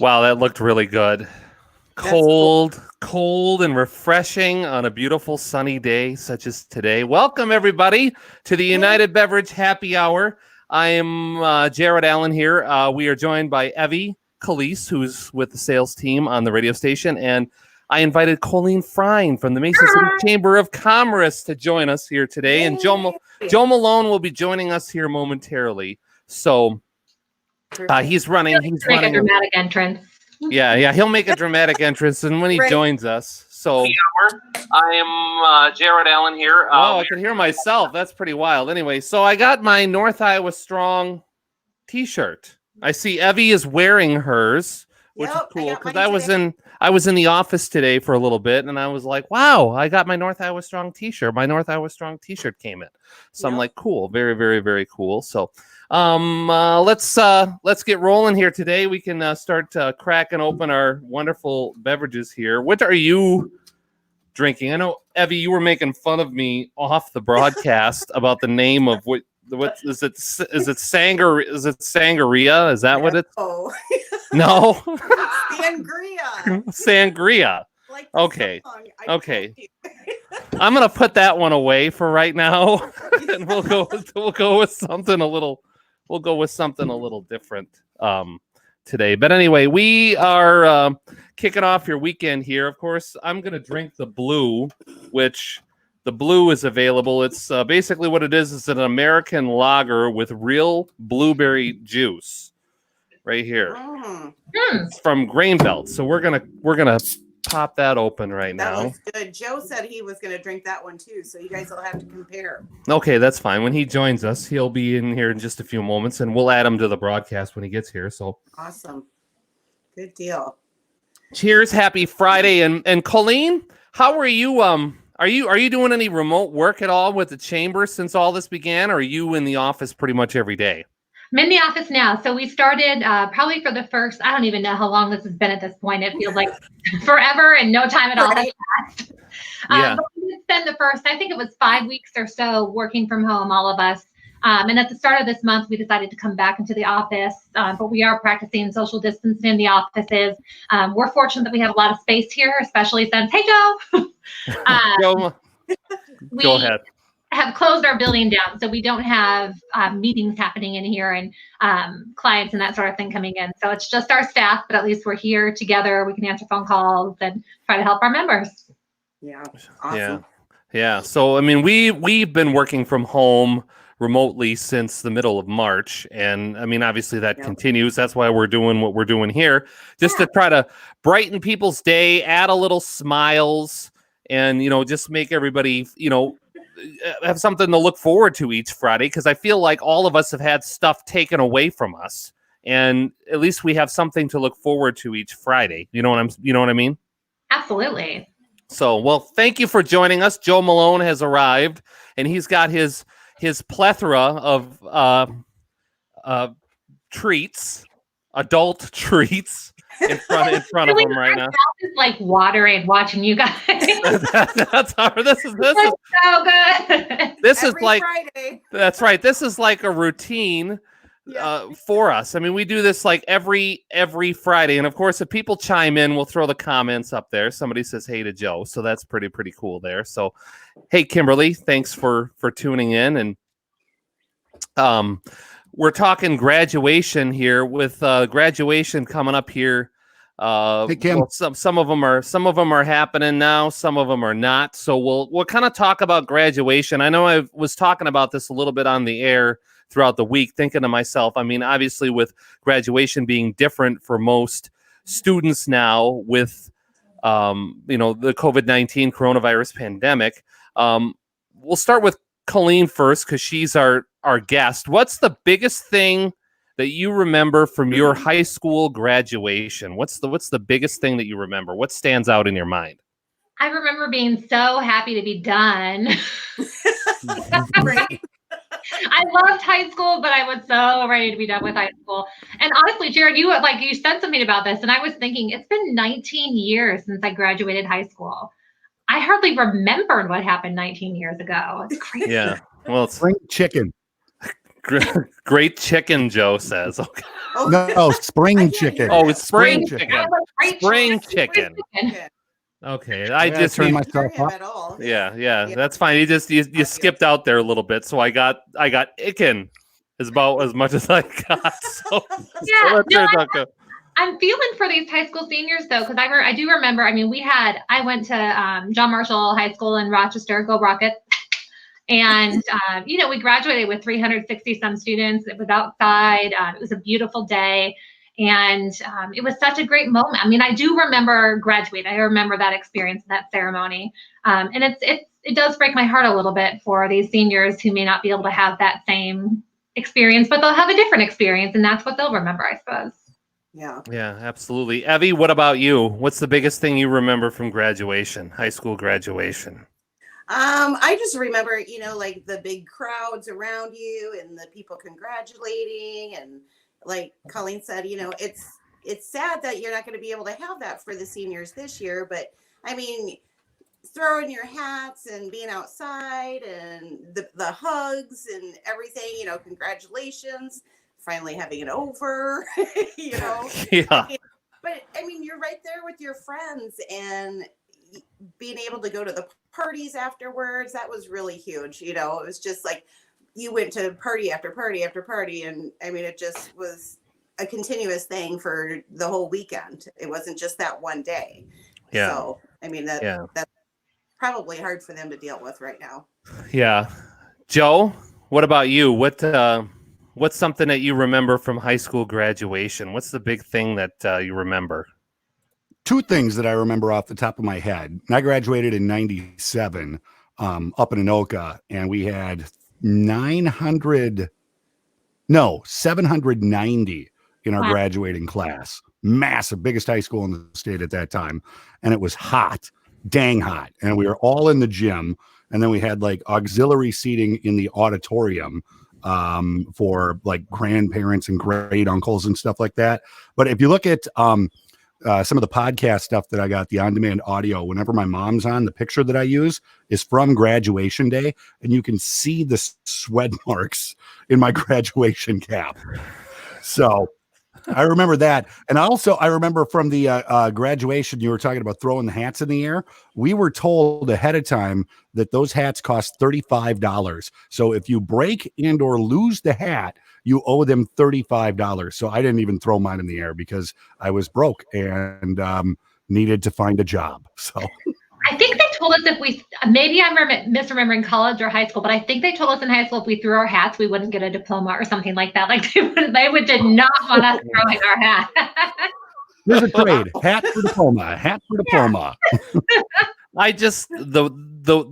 Wow, that looked really good. Cold and refreshing on a beautiful sunny day such as today. Welcome, everybody, to the United Beverage Happy Hour. I am Jared Allen here. We are joined by Evie Calise, who's with the sales team on the radio station, and I invited Colleen Frine from the Mason City Chamber of Commerce to join us here today. And Joe Malone will be joining us here momentarily. So he's running. He's running a dramatic entrance. Yeah, he'll make a dramatic entrance, and when he joins us, so I am Jared Allen here. Oh, I can hear myself. That's pretty wild. Anyway, so I got my North Iowa Strong T-shirt. I see Evie is wearing hers, which is cool because I was in the office today for a little bit, and I was like, wow, I got my North Iowa Strong T-shirt. My North Iowa Strong T-shirt came in, so I'm like, cool, very, very, very cool. So. Let's get rolling here today. We can start cracking open our wonderful beverages here. What are you drinking? I know, Evie, you were making fun of me off the broadcast about the name of what is it? Is it sangria? Is that what it's? Oh, no. Sangria. Sangria. Like okay. Okay. I'm gonna put that one away for right now, and we'll go with something a little. We'll go with something a little different today. But anyway, we are kicking off your weekend here. Of course, I'm going to drink the blue, which the blue is available. It's basically what it is an American lager with real blueberry juice right here. It's from Grain Belt. So we're gonna pop that open right now. That looks good. Joe said he was going to drink that one too, so you guys will have to compare. Okay, that's fine. When he joins us, he'll be in here in just a few moments, and we'll add him to the broadcast when he gets here. So awesome, good deal. Cheers, happy Friday, and Colleen, how are you? Are you doing any remote work at all with the chamber since all this began, or are you in the office pretty much every day? I'm in the office now. So we started probably for the first, I don't even know how long this has been at this point. It feels like forever and no time at all has passed. But we did spend the first, I think it was 5 weeks or so working from home, all of us. And at the start of this month, we decided to come back into the office, but we are practicing social distancing in the offices. We're fortunate that we have a lot of space here, especially since, hey, Joe. Go ahead. Have closed our building down, so we don't have meetings happening in here and clients and that sort of thing coming in. So it's just our staff, but at least we're here together. We can answer phone calls and try to help our members. Yeah, awesome. Yeah. So I mean, we've been working from home remotely since the middle of March, and I mean, obviously that continues. That's why we're doing what we're doing here, just to try to brighten people's day, add a little smiles, and just make everybody have something to look forward to each Friday, because I feel like all of us have had stuff taken away from us, and at least we have something to look forward to each Friday. You know what I mean? Absolutely. So, well, thank you for joining us. Joe Malone has arrived, and he's got his plethora of treats, adult treats. In front of him right now. It's like watering watching you guys. That's so good. This is like Friday. That's right. This is like a routine for us. I mean, we do this like every Friday, and of course, if people chime in, we'll throw the comments up there. Somebody says hey to Joe, so that's pretty cool there. So, hey, Kimberly, thanks for tuning in, and we're talking graduation here with graduation coming up here. Hey, Kim. Well, some of them are happening now. Some of them are not. So we'll kind of talk about graduation. I know I was talking about this a little bit on the air throughout the week, thinking to myself, I mean, obviously with graduation being different for most students now with, the COVID-19 coronavirus pandemic. We'll start with Colleen first, because she's our guest. What's the biggest thing that you remember from your high school graduation. What's the biggest thing that you remember? What stands out in your mind? I remember being so happy to be done. I loved high school, but I was so ready to be done with high school. And honestly, Jared, you said something about this, and I was thinking it's been 19 years since I graduated high school. I hardly remembered what happened 19 years ago. It's crazy. Yeah. Well, it's spring chicken. Great chicken, Joe says. Okay. No, spring chicken. Oh, it's spring chicken. Spring chicken. Okay, I just turned myself up. Yeah, that's fine. You skipped out there a little bit, so I got icken is about as much as I got. So, I'm feeling for these high school seniors though, because I do remember. I mean, I went to John Marshall High School in Rochester. Go Rockets! And we graduated with 360 some students. It was outside. It was a beautiful day. And it was such a great moment. I mean, I do remember graduating. I remember that experience, that ceremony. And it does break my heart a little bit for these seniors who may not be able to have that same experience, but they'll have a different experience, and that's what they'll remember, I suppose. Yeah, absolutely. Evie, what about you? What's the biggest thing you remember from graduation, high school graduation? I just remember, like the big crowds around you and the people congratulating, and like Colleen said, it's sad that you're not going to be able to have that for the seniors this year. But I mean, throwing your hats and being outside and the hugs and everything, congratulations, finally having it over, Yeah. But I mean, you're right there with your friends and being able to go to the parties afterwards. That was really huge. It was just like you went to party after party after party. And I mean, it just was a continuous thing for the whole weekend. It wasn't just that one day. Yeah. So, I mean, that's probably hard for them to deal with right now. Yeah. Joe, what about you? What's something that you remember from high school graduation? What's the big thing that you remember? Two things that I remember off the top of my head. I graduated in 97 up in Anoka, and we had 790 in our graduating class. Massive, biggest high school in the state at that time. And it was hot, dang hot. And we were all in the gym. And then we had like auxiliary seating in the auditorium for like grandparents and great uncles and stuff like that. But if you look at some of the podcast stuff that I got, the on-demand audio, whenever my mom's on, the picture that I use is from graduation day, and you can see the sweat marks in my graduation cap. So I remember that. And also I remember from the graduation, you were talking about throwing the hats in the air. We were told ahead of time that those hats cost $35. So if you break and or lose the hat, you owe them $35. So I didn't even throw mine in the air because I was broke and needed to find a job. So I think they told us maybe I'm misremembering college or high school, but I think they told us in high school if we threw our hats, we wouldn't get a diploma or something like that. Like they did not want us throwing our hat. There's a trade. Hat for diploma. Hat for diploma. I just the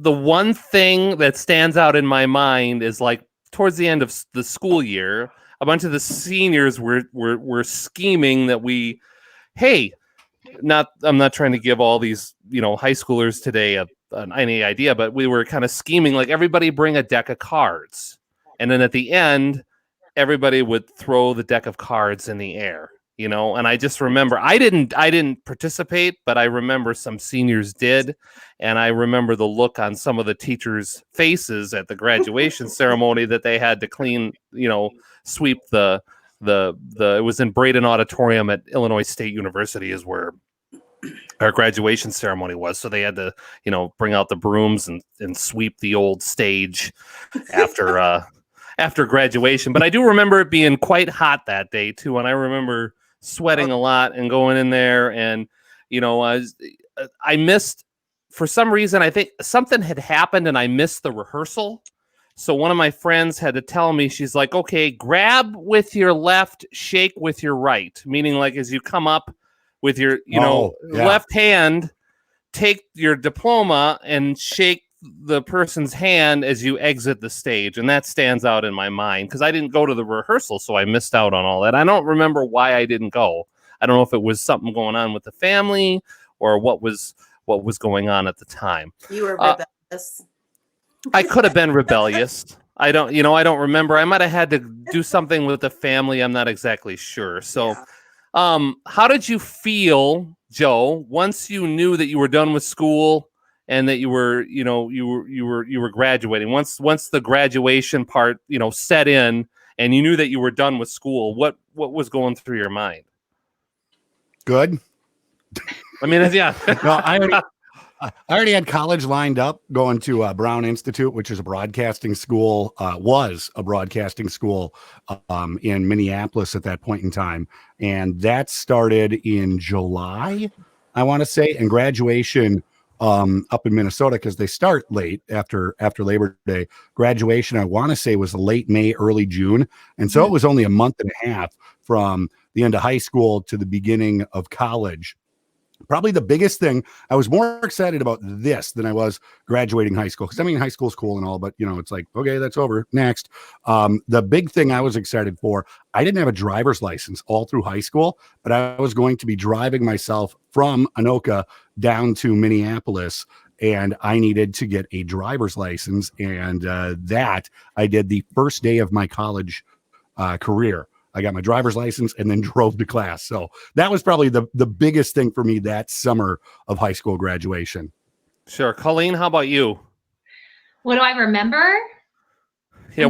one thing that stands out in my mind is like towards the end of the school year, a bunch of the seniors were scheming that I'm not trying to give all these, high schoolers today any idea, but we were kind of scheming like everybody bring a deck of cards. And then at the end, everybody would throw the deck of cards in the air, and I just remember I didn't participate, but I remember some seniors did. And I remember the look on some of the teachers' faces at the graduation ceremony that they had to clean, sweep it was in Braden Auditorium at Illinois State University is where our graduation ceremony was. So they had to, bring out the brooms and sweep the old stage after graduation. But I do remember it being quite hot that day too. And I remember sweating a lot and going in there and, I missed, for some reason, I think something had happened and I missed the rehearsal. So one of my friends had to tell me, she's like, okay, grab with your left, shake with your right. Meaning like as you come up with your, left hand, take your diploma and shake the person's hand as you exit the stage, and that stands out in my mind because I didn't go to the rehearsal, so I missed out on all that. I don't remember why I didn't go. I don't know if it was something going on with the family or what was going on at the time. You were rebellious. I could have been rebellious. I don't remember. I might have had to do something with the family. I'm not exactly sure. So, how did you feel, Joe, once you knew that you were done with school and that you were graduating? Once the graduation part, set in and you knew that you were done with school, what was going through your mind? Good. I mean, yeah. No, I already had college lined up, going to Brown Institute, which is a broadcasting school, was a broadcasting school in Minneapolis at that point in time. And that started in July, I want to say, and graduation up in Minnesota, because they start late after Labor Day. Graduation, I want to say, was late May, early June. And so it was only a month and a half from the end of high school to the beginning of college. Probably the biggest thing, I was more excited about this than I was graduating high school. Because I mean, high school's cool and all, but it's like, okay, that's over. Next. The big thing I was excited for, I didn't have a driver's license all through high school, but I was going to be driving myself from Anoka down to Minneapolis, and I needed to get a driver's license. And that I did the first day of my college career. I got my driver's license and then drove to class. So that was probably the biggest thing for me that summer of high school graduation. Sure. Colleen, how about you? What do I remember? Yeah,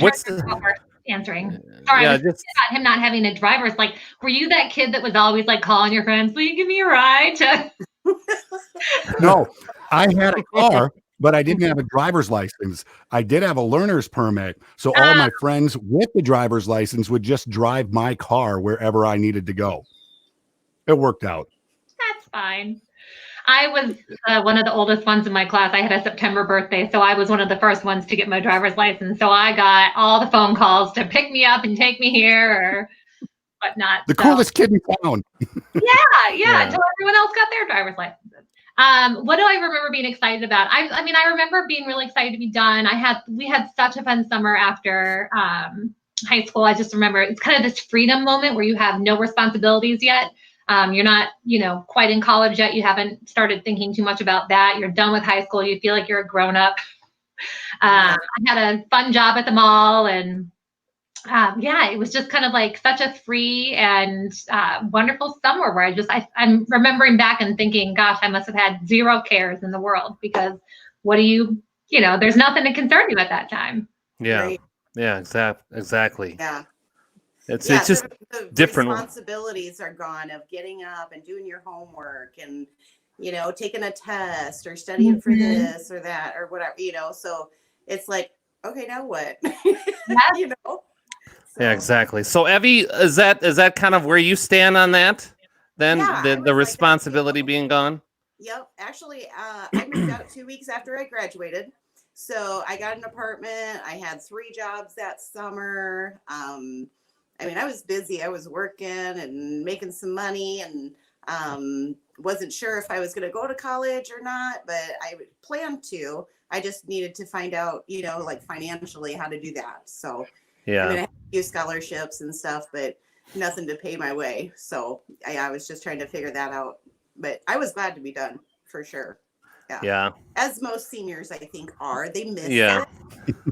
answering? Sorry, yeah, I was about him not having a driver's. Like, were you that kid that was always like calling your friends, will you give me a ride? No, I had a car, but I didn't have a driver's license. I did have a learner's permit. So all my friends with the driver's license would just drive my car wherever I needed to go. It worked out. That's fine. I was one of the oldest ones in my class. I had a September birthday, so I was one of the first ones to get my driver's license. So I got all the phone calls to pick me up and take me here or whatnot. The coolest kid in town. Yeah, until everyone else got their driver's licenses. What do I remember being excited about? I mean, I remember being really excited to be done. We had such a fun summer after high school. I just remember it's kind of this freedom moment where you have no responsibilities yet. You're not, quite in college yet. You haven't started thinking too much about that. You're done with high school. You feel like you're a grown up. I had a fun job at the mall, and it was just kind of like such a free and wonderful summer where I'm remembering back and thinking, gosh, I must have had zero cares in the world, because there's nothing to concern you at that time. Yeah. Right. Yeah, exactly. Yeah. It's just the different. Responsibilities are gone of getting up and doing your homework and, taking a test or studying for this or that or whatever, so it's like, okay, now what? Yeah, exactly. So Evie, is that kind of where you stand on that? Then the responsibility being gone? Yep. Actually, I moved out 2 weeks after I graduated. So I got an apartment. I had 3 jobs that summer. I was busy. I was working and making some money, and wasn't sure if I was going to go to college or not, but I planned to. I just needed to find out, financially how to do that. So I had a few scholarships and stuff, but nothing to pay my way. So I was just trying to figure that out. But I was glad to be done, for sure. Yeah. As most seniors, I think, are. They miss it. They're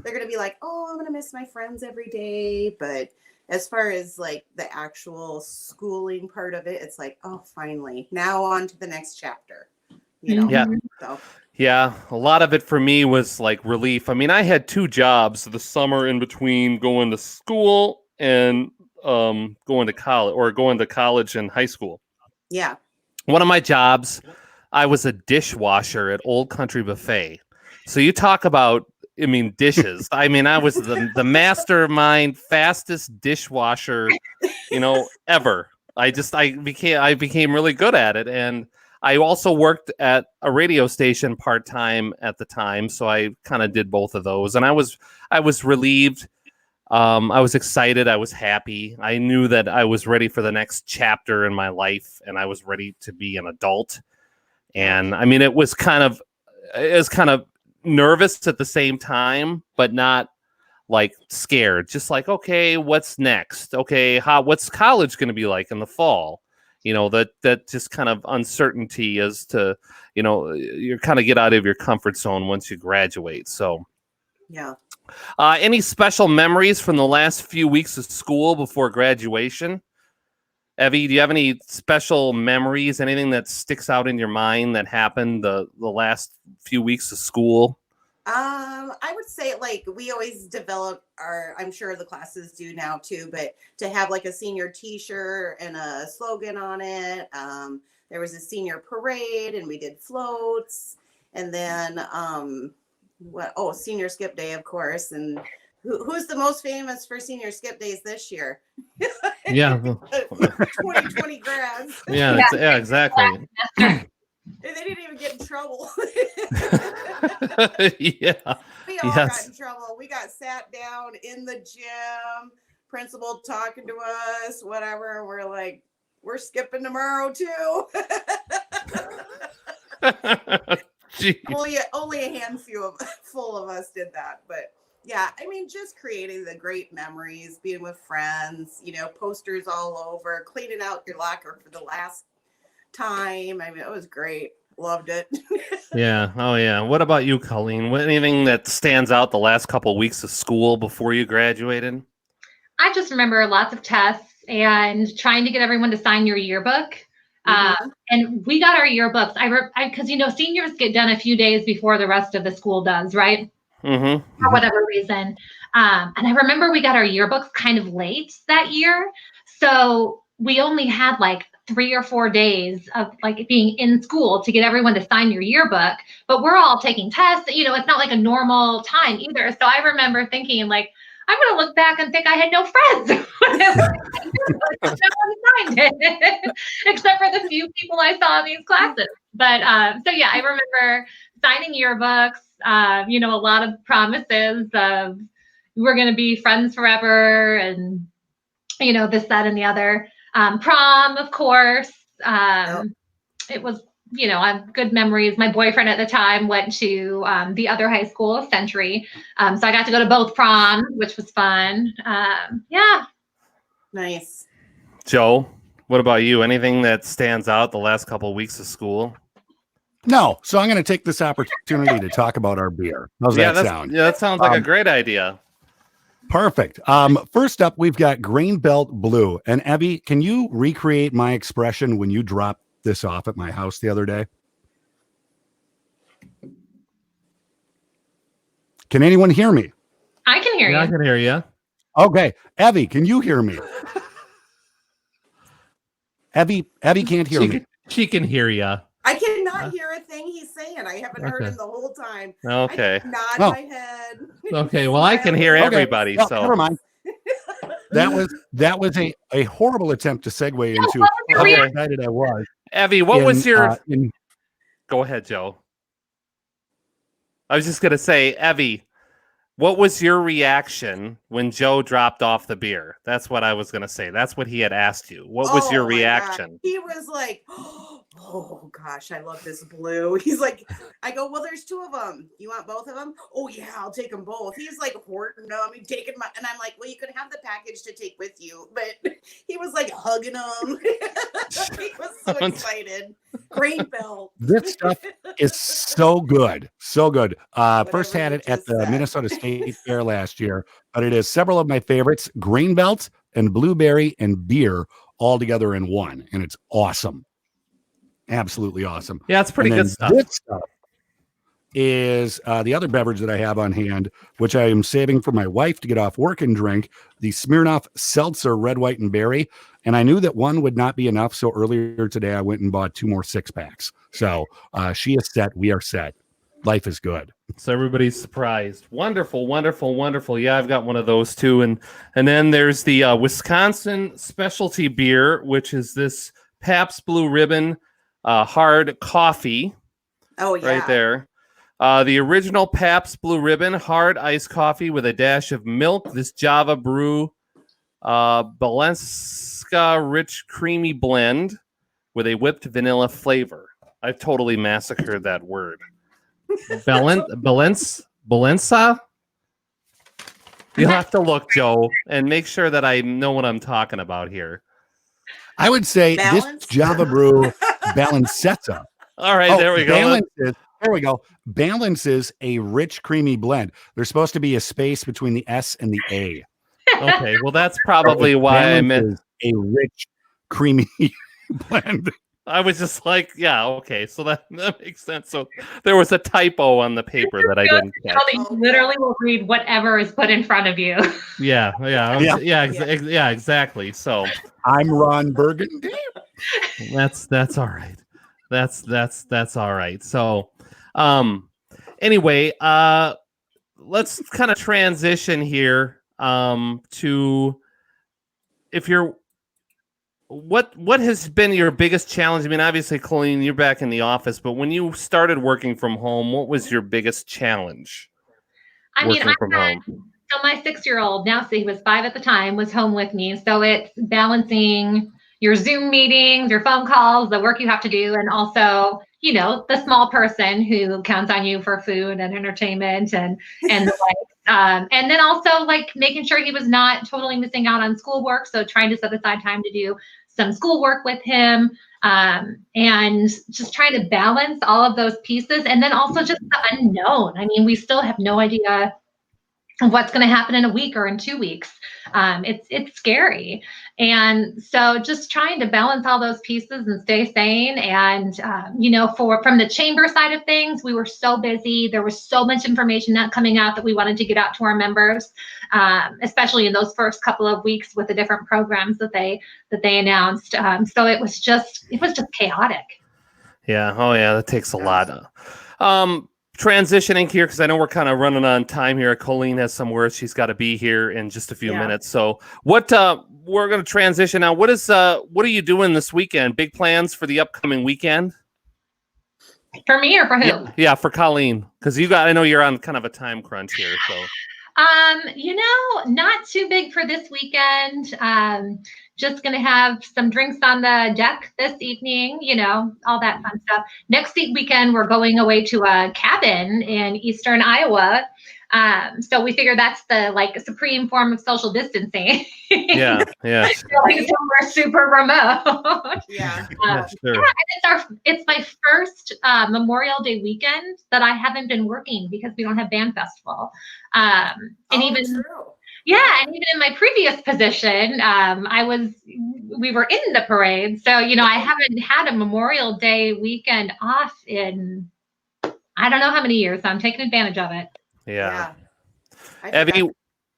going to be like, oh, I'm going to miss my friends every day. But as far as like the actual schooling part of it, it's like, oh, finally. Now on to the next chapter. Yeah. So. Yeah, a lot of it for me was like relief. I mean, I had 2 jobs the summer in between going to school and going to college, or going to college and high school. Yeah. One of my jobs, I was a dishwasher at Old Country Buffet. So you talk about, dishes. I was the mastermind, fastest dishwasher, ever. I became really good at it. And I also worked at a radio station part-time at the time, so I kind of did both of those. And I was relieved. I was excited. I was happy. I knew that I was ready for the next chapter in my life, and I was ready to be an adult. And it was kind of nervous at the same time, but not like scared. Just like, okay, what's next? Okay, what's college going to be like in the fall? That just kind of uncertainty as to, you kind of get out of your comfort zone once you graduate. So, yeah. Any special memories from the last few weeks of school before graduation? Evie, do you have any special memories, anything that sticks out in your mind that happened the last few weeks of school? I would say like we always develop I'm sure the classes do now too, but to have like a senior t-shirt and a slogan on it. There was a senior parade and we did floats, and then senior skip day, of course. And who's the most famous for senior skip days this year? Yeah. 2020 grads. Yeah, exactly. They didn't even get in trouble. Yeah. We all got in trouble. We got sat down in the gym, principal talking to us, whatever. We're like, we're skipping tomorrow too. Only a handful full of us did that. But yeah, I mean, just creating the great memories, being with friends, posters all over, cleaning out your locker for the last time. I mean, it was great. Loved it. Yeah. Oh yeah. What about you, Colleen? Anything that stands out the last couple of weeks of school before you graduated? I just remember lots of tests and trying to get everyone to sign your yearbook. And we got our yearbooks. Because seniors get done a few days before the rest of the school does, right? Mm-hmm. For whatever reason. And I remember we got our yearbooks kind of late that year, so we only had like 3 or 4 days of like being in school to get everyone to sign your yearbook. But we're all taking tests. It's not like a normal time either. So I remember thinking like, I'm going to look back and think I had no friends. No one signed it, except for the few people I saw in these classes. But so yeah, I remember signing yearbooks, a lot of promises of we're going to be friends forever and, this, that, and the other. Prom, of course. It was, I have good memories. My boyfriend at the time went to the other high school, Century. So I got to go to both proms, which was fun. Yeah. Nice. Joe, what about you? Anything that stands out the last couple of weeks of school? No. So I'm going to take this opportunity to talk about our beer. How's that sound? Yeah, that sounds like a great idea. Perfect. First up, we've got Green Belt Blue. And Evie, can you recreate my expression when you dropped this off at my house the other day? Can anyone hear me? I can hear you. I can hear you. Okay. Evie, can you hear me? Evie can't hear me. She can hear you. I cannot hear a thing he's saying. I haven't heard him the whole time. Okay. I nod my head. Okay. Well, I can hear everybody. Well, so never mind. That was a horrible attempt to segue into how excited I was. Evie, what was your? Go ahead, Joe. I was just gonna say, Evie, what was your reaction when Joe dropped off the beer? That's what I was gonna say. That's what he had asked you. What was your reaction? God. He was like, oh gosh, I love this blue. He's like, I go, well, there's 2 of them. You want both of them? Oh yeah, I'll take them both. He's like hoarding them. He's taking and I'm like, well, you can have the package to take with you. But he was like hugging them. He was so excited. Great belt. This stuff is so good. So good. First had it at the Minnesota State Fair last year, but it is several of my favorites, Green Belt and Blueberry and beer all together in one. And it's awesome. Absolutely awesome. Yeah, it's pretty good stuff. This stuff is the other beverage that I have on hand, which I am saving for my wife to get off work and drink, the Smirnoff Seltzer Red, White, and Berry. And I knew that one would not be enough. So earlier today, I went and bought 2 more 6-packs. So she is set. We are set. Life is good. So everybody's surprised. Wonderful, wonderful, wonderful. Yeah, I've got one of those too. And then there's the Wisconsin specialty beer, which is this Pabst Blue Ribbon hard coffee. Oh, yeah. Right there. The original Pabst Blue Ribbon hard iced coffee with a dash of milk. This Java brew Balenska rich creamy blend with a whipped vanilla flavor. I've totally massacred that word. Balensa? You'll have to look, Joe, and make sure that I know what I'm talking about here. I would say this Java brew Balancetta. All right, there we go. There we go. Balance is a rich, creamy blend. There's supposed to be a space between the S and the A. Okay, well, that's probably why I meant a rich, creamy blend. I was just like, yeah, okay, so that makes sense. So there was a typo on the paper that I didn't catch. You literally will read whatever is put in front of you. Yeah, exactly. So I'm Ron Burgundy. That's all right. That's all right. So, anyway, let's kind of transition here to if you're what has been your biggest challenge? I mean, obviously, Colleen, you're back in the office, but when you started working from home, what was your biggest challenge? So my 6-year-old, now, so he was 5 at the time, was home with me. So it's balancing your Zoom meetings, your phone calls, the work you have to do, and also, the small person who counts on you for food and entertainment and the like. And then also like making sure he was not totally missing out on schoolwork. So trying to set aside time to do some schoolwork with him, and just trying to balance all of those pieces. And then also just the unknown. I mean, we still have no idea what's going to happen in a week or in 2 weeks. It's scary. And so just trying to balance all those pieces and stay sane. And, from the chamber side of things, we were so busy. There was so much information not coming out that we wanted to get out to our members, especially in those first couple of weeks with the different programs that they announced. So it was just chaotic. Yeah. Oh yeah. That takes a lot. Transitioning here, because I know we're kind of running on time here. Colleen has some words. She's got to be here in just a few minutes. So we're going to transition now. What are you doing this weekend? Big plans for the upcoming weekend? For me or for who? Yeah, for Colleen. Because I know you're on kind of a time crunch here. So. Not too big for this weekend. Just going to have some drinks on the deck this evening, all that fun stuff. Next weekend, we're going away to a cabin in Eastern Iowa. So we figure that's the supreme form of social distancing. Yeah. Going somewhere super remote. Yeah. Sure. Yeah, and it's my first Memorial Day weekend that I haven't been working because we don't have band festival. True. Yeah, and even in my previous position, we were in the parade. So, I haven't had a Memorial Day weekend off in I don't know how many years. So I'm taking advantage of it. Yeah. Evie,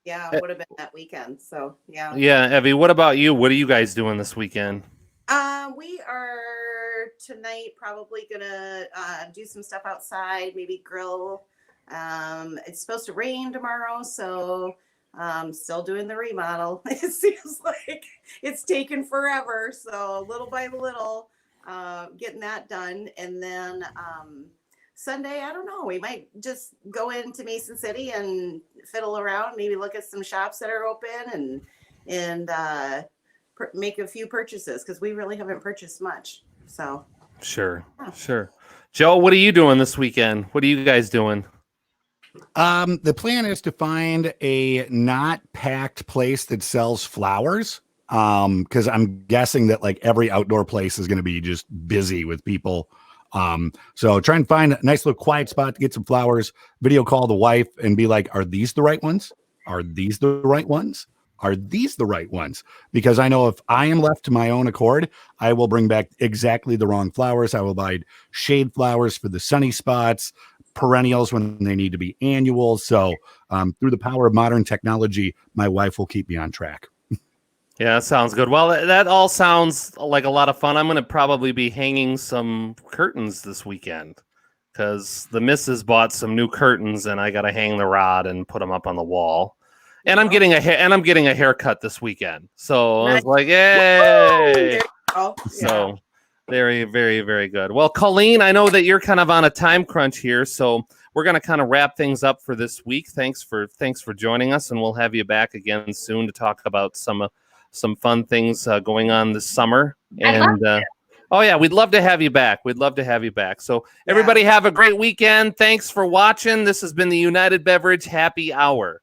it would have been that weekend. So yeah. Yeah, Evie, what about you? What are you guys doing this weekend? We are tonight probably gonna do some stuff outside, maybe grill. It's supposed to rain tomorrow, so still doing the remodel. It seems like it's taken forever, so little by little, getting that done, and then Sunday, I don't know. We might just go into Mason City and fiddle around, maybe look at some shops that are open, and make a few purchases because we really haven't purchased much. So sure. Joe, what are you doing this weekend? What are you guys doing? The plan is to find a not packed place that sells flowers. Because I'm guessing that every outdoor place is going to be just busy with people. So try and find a nice little quiet spot to get some flowers, video call the wife and be like, are these the right ones? Are these the right ones? Are these the right ones? Because I know if I am left to my own accord, I will bring back exactly the wrong flowers. I will buy shade flowers for the sunny spots, perennials when they need to be annual. So through the power of modern technology, my wife will keep me on track. Yeah, that sounds good. Well, that all sounds like a lot of fun. I'm going to probably be hanging some curtains this weekend because the missus bought some new curtains and I got to hang the rod and put them up on the wall. And I'm getting a haircut this weekend. So I was like, yay. So very, very, very good. Well, Colleen, I know that you're kind of on a time crunch here, so we're going to kind of wrap things up for this week. Thanks for joining us, and we'll have you back again soon to talk about some fun things going on this summer. And Oh yeah, we'd love to have you back. We'd love to have you back. So everybody have a great weekend. Thanks for watching. This has been the United Beverage Happy Hour.